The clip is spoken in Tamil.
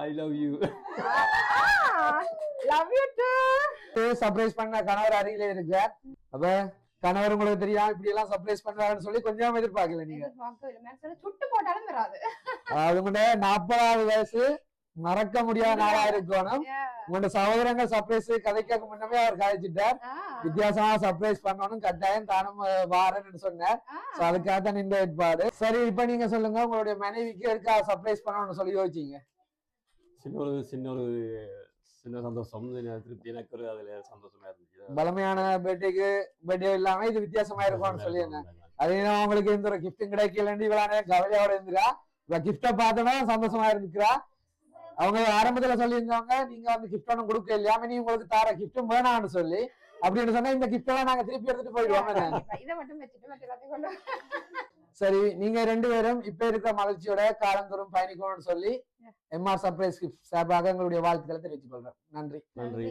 I love you. Love you to. Surprise பண்ண கணவர் அருகிலே இருக்கிறார். அப்ப கணவர் உங்களுக்கு தெரியாம இப்படி எல்லாம் சர்ப்ரைஸ் பண்றாருன்னு சொல்லி கொஞ்சம் எதிர்பார்க்கல நீங்க. சுட்டு போட்டாலும் வராது. அது கூட 40வது வயசு மறக்க முடியாத நாளா இருக்கணும். உங்களோட சகோதரங்கள் சர்ப்ரைஸ் கதைக்க முன்னமே அவர் கதைச்சிட்டார். வித்தியாசமா சர்ப்ரைஸ் பண்ணணும், கட்டாயம் தானும் வாரன்னு சொன்னார். அதுக்காக தான் இந்த ஏற்பாடு. சரி, இப்ப நீங்க சொல்லுங்க, உங்களுடைய மனைவிக்கு இருக்கா சர்ப்ரைஸ் பண்ணணும்னு சொல்லி யோசிச்சீங்க? சின்ன சந்தோஷம், திருப்தி, எனக்கு ஒரு அதுல சந்தோஷமா இருந்துச்சு. பலமையான பர்த்டே இல்லாம இது வித்தியாசமா இருக்கும்னு சொல்லி என்ன அது உங்களுக்கு எந்த ஒரு கிஃப்டும் கிடைக்கலன்னு இவ்வளவு கவலையோட இருந்துரா. இப்ப கிஃப்ட பார்த்தோன்னா சந்தோஷமா இருக்கிறா. அவங்க ஆரம்பத்துல சொல்லியிருந்தவங்க நீங்க வந்து கிஃப்ட் ஒன்னும் கொடுக்க இல்லையா, நீ உங்களுக்கு தார கிஃப்டும் வேணாம்னு சொல்லி. அப்படின்னு சொன்னா இந்த கிஃப்ட் எல்லாம் நாங்க திருப்பி எடுத்துட்டு போயிடுவோம். சரி, நீங்க 2 பேரும் இப்ப இருக்கிற மகிழ்ச்சியோட காலந்தோறும் பயணிக்கணும்னு சொல்லி எம்ஆர் சர்ப்ரைஸ் கிஃப்ட் சார்பாக எங்களுடைய வாழ்த்துக்களை தெரிவித்துக் கொள்றேன். நன்றி. நன்றி.